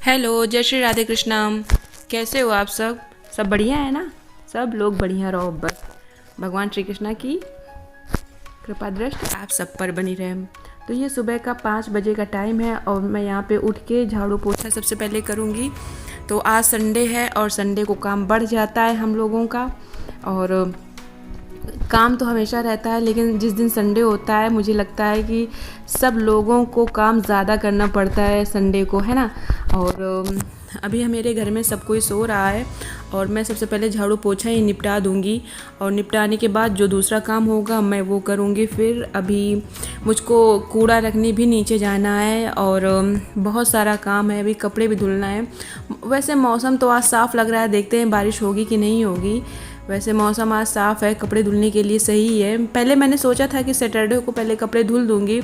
Hello, जय श्री राधे कृष्णा। कैसे हो आप सब बढ़िया है ना। सब लोग बढ़िया रहो बस। भगवान श्री कृष्णा की कृपा दृष्टि आप सब पर बनी रहे। तो ये सुबह का 5 बजे का टाइम है और मैं यहाँ पे उठ के झाड़ू पोछा सबसे पहले करूँगी। तो आज संडे है और संडे को काम बढ़ जाता है हम लोगों का। और काम तो हमेशा रहता है, लेकिन जिस दिन संडे होता है मुझे लगता है कि सब लोगों को काम ज़्यादा करना पड़ता है संडे को, है ना। और अभी मेरे घर में सब कोई सो रहा है और मैं सबसे पहले झाड़ू पोछा ही निपटा दूंगी। और निपटाने के बाद जो दूसरा काम होगा मैं वो करूंगी। फिर अभी मुझको कूड़ा रखने भी नीचे जाना है और बहुत सारा काम है, अभी कपड़े भी धुलना है। वैसे मौसम तो आज साफ़ लग रहा है, देखते हैं बारिश होगी कि नहीं होगी। वैसे मौसम आज साफ़ है, कपड़े धुलने के लिए सही है। पहले मैंने सोचा था कि सैटरडे को पहले कपड़े धुल दूंगी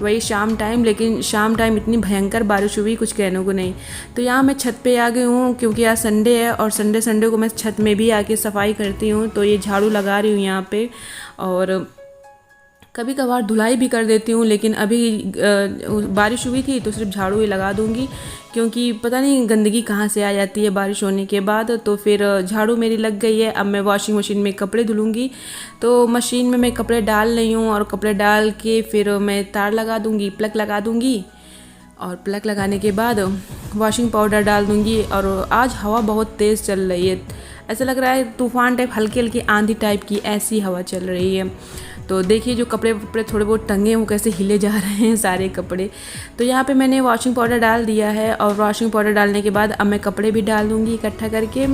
वही शाम टाइम, लेकिन शाम टाइम इतनी भयंकर बारिश हुई कुछ कहने को नहीं। तो यहाँ मैं छत पे आ गई हूँ क्योंकि आज संडे है और संडे को मैं छत में भी आके सफाई करती हूँ। तो ये झाड़ू लगा रही हूँ यहाँ पे और कभी कभार धुलाई भी कर देती हूँ, लेकिन अभी बारिश हुई थी तो सिर्फ झाड़ू ही लगा दूँगी क्योंकि पता नहीं गंदगी कहाँ से आ जाती है बारिश होने के बाद। तो फिर झाड़ू मेरी लग गई है। अब मैं वॉशिंग मशीन में कपड़े धुलूँगी। तो मशीन में मैं कपड़े डाल रही हूँ और कपड़े डाल के फिर मैं तार लगा दूँगी, प्लग लगा दूँगी। और प्लग लगाने के बाद वॉशिंग पाउडर डाल दूँगी। और आज हवा बहुत तेज़ चल रही है, ऐसा लग रहा है तूफ़ान टाइप, हल्की हल्की आंधी टाइप की ऐसी हवा चल रही है। तो देखिए जो कपड़े थोड़े बहुत टंगे हैं वो कैसे हिले जा रहे हैं सारे कपड़े। तो यहाँ पे मैंने वॉशिंग पाउडर डाल दिया है और वॉशिंग पाउडर डालने के बाद अब मैं कपड़े भी डाल दूँगी इकट्ठा करके।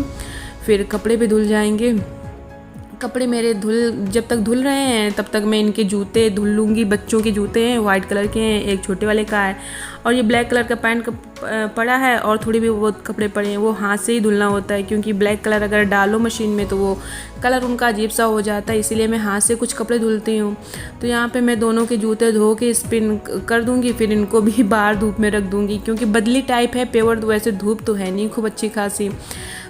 फिर कपड़े भी धुल जाएंगे। कपड़े मेरे जब तक धुल रहे हैं तब तक मैं इनके जूते धुल लूँगी। बच्चों के जूते हैं, वाइट कलर के हैं, एक छोटे वाले का है और ये ब्लैक कलर का पैंट पड़ा है और थोड़ी भी बहुत कपड़े पड़े हैं वो हाथ से ही धुलना होता है क्योंकि ब्लैक कलर अगर डालो मशीन में तो वो कलर उनका अजीब सा हो जाता है, इसीलिए मैं हाथ से कुछ कपड़े धुलती हूँ। तो यहाँ पे मैं दोनों के जूते धो के स्पिन कर दूँगी, फिर इनको भी बाहर धूप में रख दूँगी क्योंकि बदली टाइप है पेवर, वैसे धूप तो है नहीं खूब अच्छी खासी।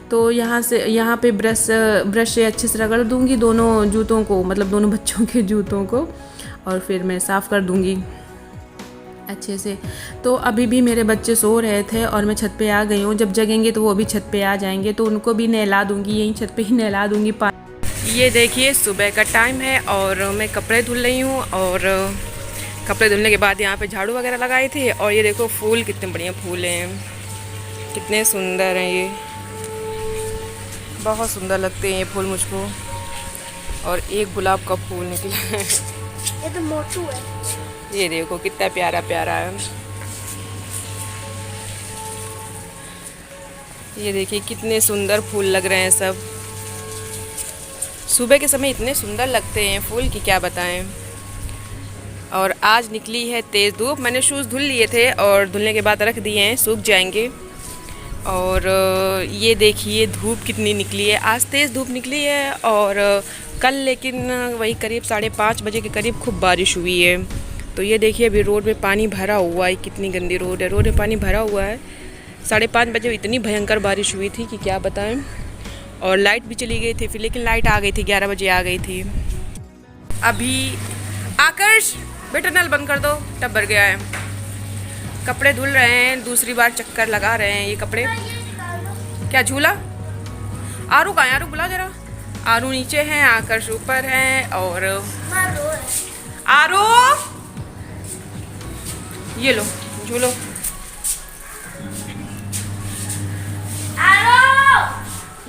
तो यहाँ पे ब्रश से अच्छे से रगड़ दूँगी दोनों जूतों को, मतलब दोनों बच्चों के जूतों को, और फिर मैं साफ़ कर दूँगी अच्छे से। तो अभी भी मेरे बच्चे सो रहे थे और मैं छत पे आ गई हूँ। जब जगेंगे तो वो भी छत पे आ जाएंगे तो उनको भी नहला दूँगी, यहीं छत पे ही नहला दूँगी। ये देखिए सुबह का टाइम है और मैं कपड़े धुल रही हूँ और कपड़े धुलने के बाद यहाँ पे झाड़ू वगैरह लगाए थे। और ये देखो फूल कितने बढ़िया फूल हैं, कितने सुंदर हैं, ये बहुत सुंदर लगते हैं ये फूल मुझको। और एक गुलाब का फूल निकला है, ये तो मोटू है। ये देखो कितना प्यारा प्यारा है। ये देखिए कितने सुंदर फूल लग रहे हैं सब। सुबह के समय इतने सुंदर लगते हैं फूल कि क्या बताएं। और आज निकली है तेज़ धूप। मैंने शूज़ धुल लिए थे और धुलने के बाद रख दिए हैं, सूख जाएंगे। और ये देखिए धूप कितनी निकली है, आज तेज़ धूप निकली है। और कल लेकिन वही करीब 5:30 बजे के करीब खूब बारिश हुई है। तो ये देखिए अभी रोड में पानी भरा हुआ है, कितनी गंदी रोड है, रोड में पानी भरा हुआ है। 5:30 बजे इतनी भयंकर बारिश हुई थी कि क्या बताएं। और लाइट भी चली गई थी फिर, लेकिन लाइट आ गई थी, 11 बजे आ गई थी। अभी आकर्ष बेटा नल बंद कर दो, टब भर गया है। कपड़े धुल रहे हैं, दूसरी बार चक्कर लगा रहे हैं ये कपड़े। क्या झूला? आरू कहाँ है? आरू बुला जरा। आरू नीचे हैं, आकर्ष ऊपर है। और आरू ये लो झूलो।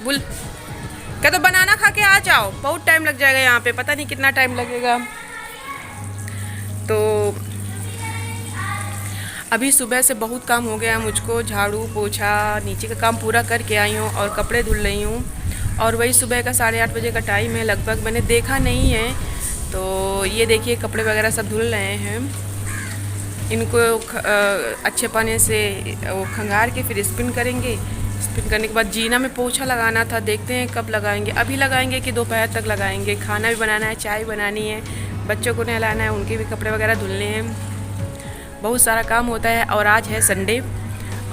बुल क्या तो बनाना खा के आ जाओ, बहुत टाइम लग जाएगा यहाँ पे, पता नहीं कितना टाइम लगेगा। तो अभी सुबह से बहुत काम हो गया मुझको, झाड़ू पोछा नीचे का काम पूरा करके आई हूँ और कपड़े धुल रही हूँ। और वही सुबह का 8:30 बजे का टाइम है लगभग, मैंने देखा नहीं है। तो ये देखिए कपड़े वगैरह सब धुल रहे हैं, इनको अच्छे पानी से वो खंगार के फिर स्पिन करेंगे। स्पिन करने के बाद जीना में पोछा लगाना था, देखते हैं कब लगाएंगे। अभी लगाएंगे कि दोपहर तक लगाएंगे। खाना भी बनाना है, चाय बनानी है, बच्चों को नहलाना है, उनके भी कपड़े वगैरह धुलने हैं, बहुत सारा काम होता है। और आज है संडे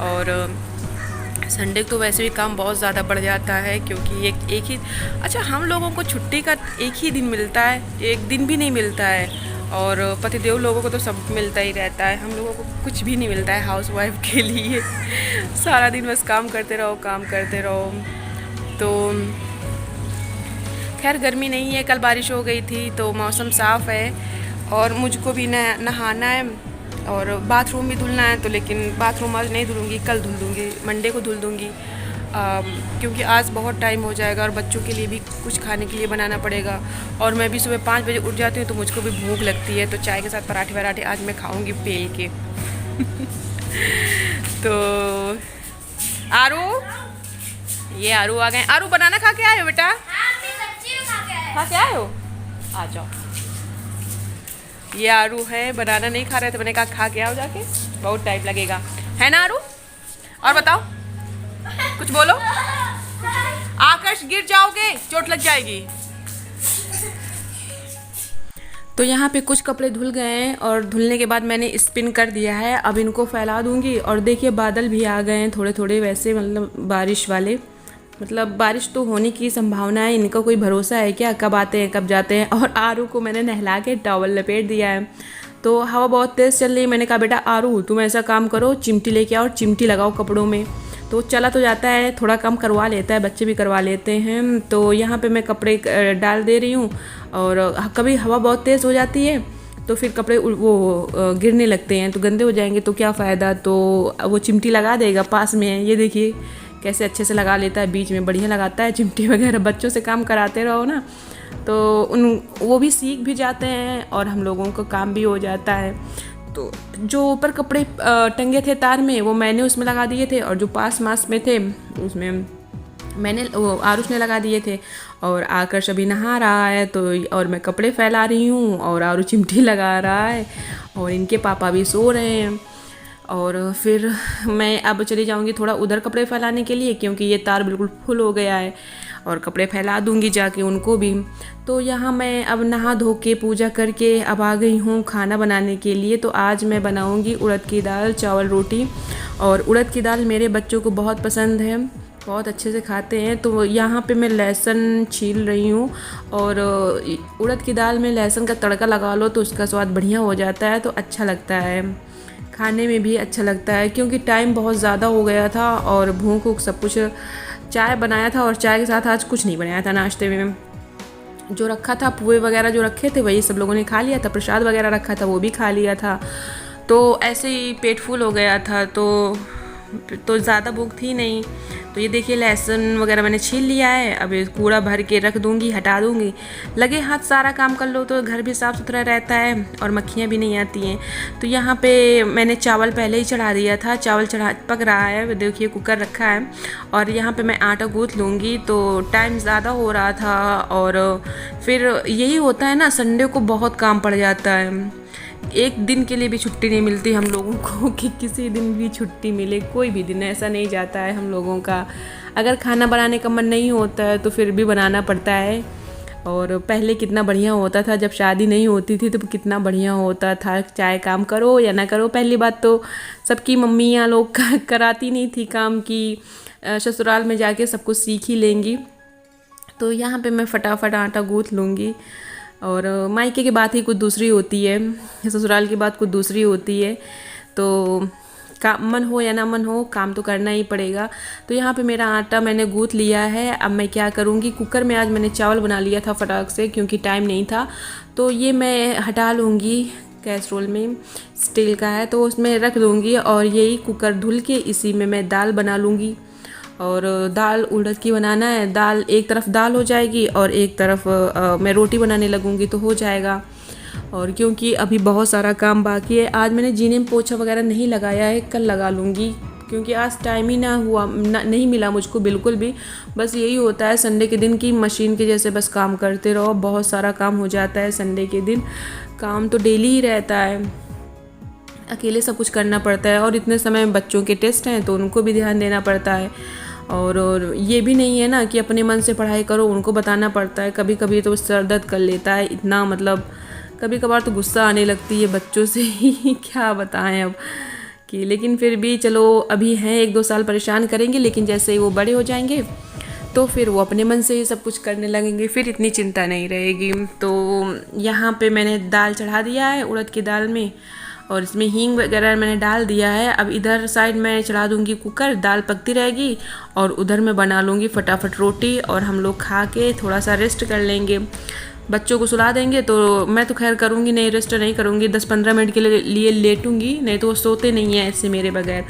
और संडे तो वैसे भी काम बहुत ज़्यादा बढ़ जाता है क्योंकि एक ही अच्छा हम लोगों को छुट्टी का एक ही दिन मिलता है, एक दिन भी नहीं मिलता है। और पतिदेव लोगों को तो सब मिलता ही रहता है, हम लोगों को कुछ भी नहीं मिलता है हाउस वाइफ के लिए। सारा दिन बस काम करते रहो, काम करते रहो। तो खैर गर्मी नहीं है, कल बारिश हो गई थी तो मौसम साफ़ है और मुझको भी नहाना है और बाथरूम भी धुलना है। तो लेकिन बाथरूम आज नहीं धुलूँगी, कल धुल दूँगी, मंडे को धुल दूँगी, क्योंकि आज बहुत टाइम हो जाएगा और बच्चों के लिए भी कुछ खाने के लिए बनाना पड़ेगा। और मैं भी सुबह 5 बजे उठ जाती हूँ तो मुझको भी भूख लगती है, तो चाय के साथ पराठे वराठे आज मैं खाऊँगी बेल के। तो आरू, ये आरू आ गए। आरू बनाना खा के आए हो बेटा? खा के आए हो, आ जाओ। ये आरू है, बनाना नहीं खा रहे थे, मैंने कहा खा के आओ जाके, बहुत टाइम लगेगा, है ना आरू? और बताओ, कुछ बोलो। आकाश गिर जाओगे, चोट लग जाएगी। तो यहाँ पे कुछ कपड़े धुल गए हैं और धुलने के बाद मैंने स्पिन कर दिया है। अब इनको फैला दूंगी। और देखिए बादल भी आ गए हैं थोड़े थोड़े, वैसे मतलब बारिश वाले, मतलब बारिश तो होने की संभावना है, इनका कोई भरोसा है क्या, कब आते हैं कब जाते हैं। और आरू को मैंने नहला के टॉवल लपेट दिया है। तो हवा बहुत तेज़ चल रही है, मैंने कहा बेटा आरू तुम ऐसा काम करो, चिमटी लेके आओ, चिमटी लगाओ कपड़ों में। तो चला तो जाता है, थोड़ा काम करवा लेता है, बच्चे भी करवा लेते हैं। तो यहाँ पे मैं कपड़े डाल दे रही हूँ और कभी हवा बहुत तेज़ हो जाती है तो फिर कपड़े वो गिरने लगते हैं, तो गंदे हो जाएंगे तो क्या फ़ायदा। तो वो चिमटी लगा देगा, पास में है, ये देखिए कैसे अच्छे से लगा लेता है, बीच में बढ़िया लगाता है चिमटी वगैरह। बच्चों से काम कराते रहो ना तो वो भी सीख भी जाते हैं और हम लोगों को काम भी हो जाता है। तो जो ऊपर कपड़े टंगे थे तार में वो मैंने उसमें लगा दिए थे, और जो पास मास में थे उसमें मैंने आरुष ने लगा दिए थे। और आकर्ष अभी नहा रहा है तो और मैं कपड़े फैला रही हूँ और आरुष चिमटी लगा रहा है और इनके पापा भी सो रहे हैं। और फिर मैं अब चली जाऊँगी थोड़ा उधर कपड़े फैलाने के लिए, क्योंकि ये तार बिल्कुल फुल हो गया है, और कपड़े फैला दूँगी जाके उनको भी। तो यहाँ मैं अब नहा धो के पूजा करके अब आ गई हूँ खाना बनाने के लिए। तो आज मैं बनाऊँगी उड़द की दाल, चावल, रोटी। और उड़द की दाल मेरे बच्चों को बहुत पसंद है, बहुत अच्छे से खाते हैं। तो यहाँ पे मैं लहसुन छील रही हूँ, और उड़द की दाल में लहसुन का तड़का लगा लो तो उसका स्वाद बढ़िया हो जाता है, तो अच्छा लगता है, खाने में भी अच्छा लगता है। क्योंकि टाइम बहुत ज़्यादा हो गया था और भूख वूख सब कुछ, चाय बनाया था और चाय के साथ आज कुछ नहीं बनाया था नाश्ते में। जो रखा था पुए वगैरह जो रखे थे वही सब लोगों ने खा लिया था, प्रसाद वगैरह रखा था वो भी खा लिया था। तो ऐसे ही पेट फुल हो गया था, तो ज़्यादा भूख थी नहीं। तो ये देखिए लहसुन वगैरह मैंने छील लिया है, अब कूड़ा भर के रख दूँगी, हटा दूँगी। लगे हाथ सारा काम कर लो तो घर भी साफ़ सुथरा रहता है और मक्खियाँ भी नहीं आती हैं। तो यहाँ पे मैंने चावल पहले ही चढ़ा दिया था, चावल पक रहा है, देखिए कुकर रखा है। और यहाँ पे मैं आटा गूँथ लूँगी, तो टाइम ज़्यादा हो रहा था। और फिर यही होता है ना, संडे को बहुत काम पड़ जाता है, एक दिन के लिए भी छुट्टी नहीं मिलती हम लोगों को कि किसी दिन भी छुट्टी मिले, कोई भी दिन ऐसा नहीं जाता है हम लोगों का। अगर खाना बनाने का मन नहीं होता है तो फिर भी बनाना पड़ता है। और पहले कितना बढ़िया होता था, जब शादी नहीं होती थी तो कितना बढ़िया होता था, चाहे काम करो या ना करो। पहली बात तो सबकी मम्मियाँ लोग कराती नहीं थी काम की, ससुराल में जाके सब कुछ सीख ही लेंगी। तो यहाँ पे मैं फटाफट आटा गूँथ लूँगी। और मायके की बात ही कुछ दूसरी होती है, ससुराल की बात कुछ दूसरी होती है। तो मन हो या ना मन हो, काम तो करना ही पड़ेगा। तो यहाँ पे मेरा आटा मैंने गूँथ लिया है। अब मैं क्या करूँगी, कुकर में आज मैंने चावल बना लिया था फटाक से, क्योंकि टाइम नहीं था। तो ये मैं हटा लूँगी, कैसरोल में स्टील का है तो उसमें रख दूँगी, और यही कुकर धुल के इसी में मैं दाल बना लूँगी। और दाल उड़द की बनाना है, दाल एक तरफ दाल हो जाएगी और एक तरफ मैं रोटी बनाने लगूँगी तो हो जाएगा। और क्योंकि अभी बहुत सारा काम बाकी है, आज मैंने जीने में पोछा वगैरह नहीं लगाया है, कल लगा लूँगी, क्योंकि आज टाइम ही ना हुआ, नहीं मिला मुझको बिल्कुल भी। बस यही होता है संडे के दिन की मशीन के जैसे बस काम करते रहो, बहुत सारा काम हो जाता है संडे के दिन। काम तो डेली ही रहता है, अकेले सब कुछ करना पड़ता है। और इतने समय में बच्चों के टेस्ट हैं तो उनको भी ध्यान देना पड़ता है। और ये भी नहीं है ना कि अपने मन से पढ़ाई करो, उनको बताना पड़ता है। कभी कभी तो सर दर्द कर लेता है इतना, मतलब कभी कभार तो गुस्सा आने लगती है बच्चों से ही क्या बताएं अब कि। लेकिन फिर भी चलो, अभी हैं 1-2 साल परेशान करेंगे, लेकिन जैसे ही वो बड़े हो जाएंगे तो फिर वो अपने मन से ही सब कुछ करने लगेंगे, फिर इतनी चिंता नहीं रहेगी। तो यहाँ पे मैंने दाल चढ़ा दिया है उड़द की दाल में, और इसमें हींग वगैरह मैंने डाल दिया है। अब इधर साइड मैं चढ़ा दूँगी कुकर, दाल पकती रहेगी, और उधर मैं बना लूँगी फटाफट रोटी, और हम लोग खा के थोड़ा सा रेस्ट कर लेंगे। बच्चों को सुला देंगे, तो मैं तो खैर करूँगी नहीं, रेस्ट नहीं करूँगी, 10-15 मिनट के लिए लेटूँगी, नहीं तो वो सोते नहीं हैं ऐसे मेरे बगैर।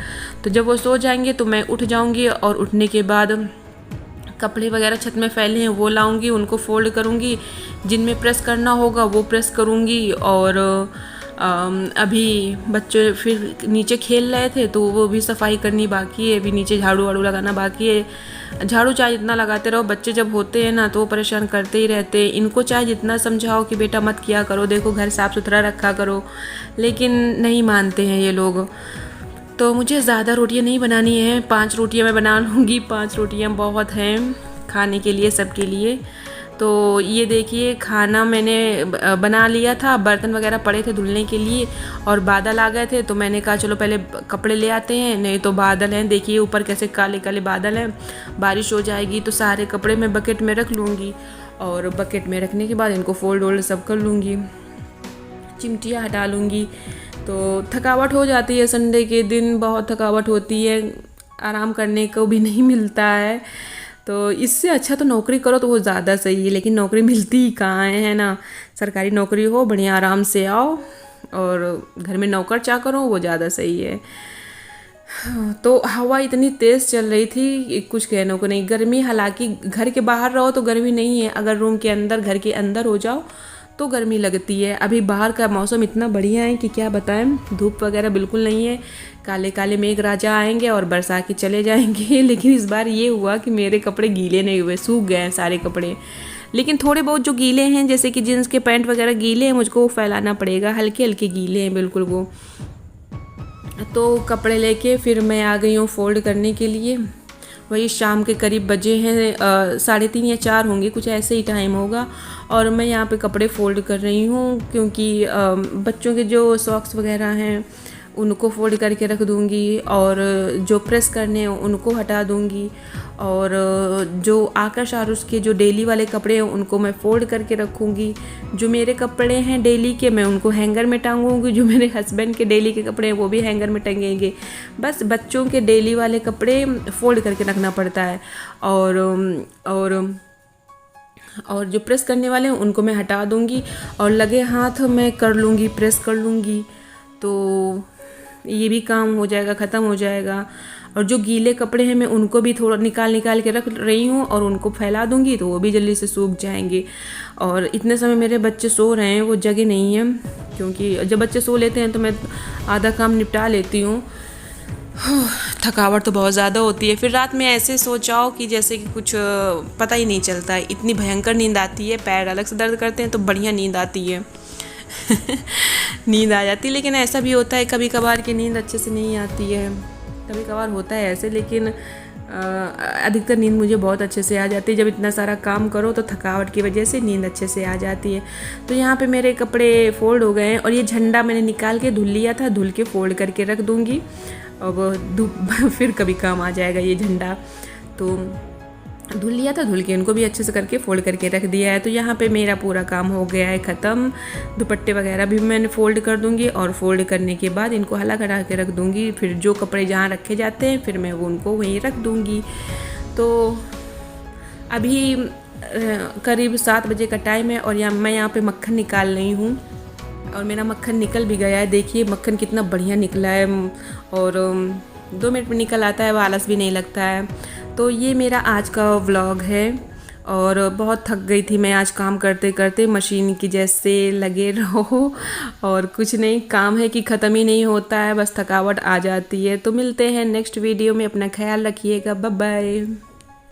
तो जब वो सो जाएंगे तो मैं उठ जाऊँगी, और उठने के बाद कपड़े वगैरह छत में फैले हैं वो लाऊंगी, उनको फोल्ड करूंगी, जिनमें प्रेस करना होगा वो प्रेस करूंगी। और अभी बच्चे फिर नीचे खेल रहे थे तो वो भी सफाई करनी बाकी है, अभी नीचे झाड़ू वाड़ू लगाना बाकी है। झाड़ू चाहे जितना लगाते रहो, बच्चे जब होते हैं ना तो वो परेशान करते ही रहते हैं। इनको चाहे जितना समझाओ कि बेटा मत किया करो, देखो घर साफ़ सुथरा रखा करो, लेकिन नहीं मानते हैं ये लोग। तो मुझे ज़्यादा रोटियां नहीं बनानी है, 5 रोटियां मैं बना लूँगी, 5 रोटियां बहुत हैं खाने के लिए, सबके लिए। तो ये देखिए खाना मैंने बना लिया था, बर्तन वगैरह पड़े थे धुलने के लिए, और बादल आ गए थे तो मैंने कहा चलो पहले कपड़े ले आते हैं, नहीं तो बादल हैं, देखिए ऊपर कैसे काले काले बादल हैं, बारिश हो जाएगी। तो सारे कपड़े मैं बकेट में रख लूँगी, और बकेट में रखने के बाद इनको फोल्ड वोल्ड सब कर लूँगी, चिमटियाँ हटा लूँगी। तो थकावट हो जाती है, संडे के दिन बहुत थकावट होती है, आराम करने को भी नहीं मिलता है। तो इससे अच्छा तो नौकरी करो तो वो ज़्यादा सही है, लेकिन नौकरी मिलती ही कहाँ है ना। सरकारी नौकरी हो, बढ़िया आराम से आओ, और घर में नौकर चाकर हो, वो ज़्यादा सही है। तो हवा इतनी तेज़ चल रही थी कुछ कहने को नहीं। गर्मी, हालांकि घर के बाहर रहो तो गर्मी नहीं है, अगर रूम के अंदर, घर के अंदर हो जाओ तो गर्मी लगती है। अभी बाहर का मौसम इतना बढ़िया है कि क्या बताएं, धूप वगैरह बिल्कुल नहीं है, काले काले मेघ राजा आएंगे और बरसा के चले जाएंगे। लेकिन इस बार ये हुआ कि मेरे कपड़े गीले नहीं हुए, सूख गए हैं सारे कपड़े। लेकिन थोड़े बहुत जो गीले हैं, जैसे कि जीन्स के पैंट वगैरह गीले हैं, मुझको वो फैलाना पड़ेगा, हल्के हल्के गीले हैं बिल्कुल वो। तो कपड़े लेके फिर मैं आ गई हूँ फोल्ड करने के लिए। वही शाम के करीब बजे हैं, 3:30 या 4 होंगे, कुछ ऐसे ही टाइम होगा। और मैं यहाँ पे कपड़े फोल्ड कर रही हूँ, क्योंकि बच्चों के जो सॉक्स वगैरह हैं उनको फोल्ड करके रख दूँगी, और जो प्रेस करने हैं उनको हटा दूँगी, और जो आकाश आरुष के जो डेली वाले कपड़े हैं उनको मैं फोल्ड करके रखूँगी। जो मेरे कपड़े हैं डेली के, मैं उनको हैंगर में टांगूँगी, जो मेरे हस्बैंड के डेली के कपड़े हैं वो भी हैंगर में टंगेंगे। बस बच्चों के डेली वाले कपड़े फोल्ड करके रखना पड़ता है, और जो प्रेस करने वाले हैं उनको मैं हटा दूँगी, और लगे हाथ मैं कर लूँगी, प्रेस कर लूँगी, तो ये भी काम हो जाएगा, ख़त्म हो जाएगा। और जो गीले कपड़े हैं मैं उनको भी थोड़ा निकाल के रख रही हूँ, और उनको फैला दूँगी तो वो भी जल्दी से सूख जाएंगे। और इतने समय मेरे बच्चे सो रहे हैं, वो जगह नहीं है, क्योंकि जब बच्चे सो लेते हैं तो मैं आधा काम निपटा लेती हूँ। थकावट तो बहुत ज़्यादा होती है, फिर रात में ऐसे सो जाओ कि जैसे कि कुछ पता ही नहीं चलता है, इतनी भयंकर नींद आती है, पैर अलग से दर्द करते हैं तो बढ़िया नींद आती है। नींद आ जाती है, लेकिन ऐसा भी होता है कभी कभार की नींद अच्छे से नहीं आती है, कभी कभार होता है ऐसे, लेकिन अधिकतर नींद मुझे बहुत अच्छे से आ जाती है। जब इतना सारा काम करो तो थकावट की वजह से नींद अच्छे से आ जाती है। तो यहाँ पे मेरे कपड़े फोल्ड हो गए हैं, और ये झंडा मैंने निकाल के धुल लिया था, धुल के फोल्ड करके रख दूँगी, अब फिर कभी काम आ जाएगा ये झंडा। तो धुल लिया था, धुल के इनको भी अच्छे से करके फोल्ड करके रख दिया है। तो यहाँ पे मेरा पूरा काम हो गया है ख़त्म। दुपट्टे वगैरह भी मैंने फ़ोल्ड कर दूँगी, और फोल्ड करने के बाद इनको हला करा के रख दूँगी। फिर जो कपड़े जहाँ रखे जाते हैं फिर मैं वो उनको वहीं रख दूँगी। तो अभी करीब 7 बजे का टाइम है, और मैं यहाँ पे मक्खन निकाल रही हूँ, और मेरा मक्खन निकल भी गया है। देखिए मक्खन कितना बढ़िया निकला है, और 2 मिनट में निकल आता है, आलस भी नहीं लगता है। तो ये मेरा आज का व्लॉग है, और बहुत थक गई थी मैं आज काम करते करते, मशीन की जैसे लगे रहो, और कुछ नहीं, काम है कि ख़त्म ही नहीं होता है, बस थकावट आ जाती है। तो मिलते हैं नेक्स्ट वीडियो में, अपना ख्याल रखिएगा, बाय बाय।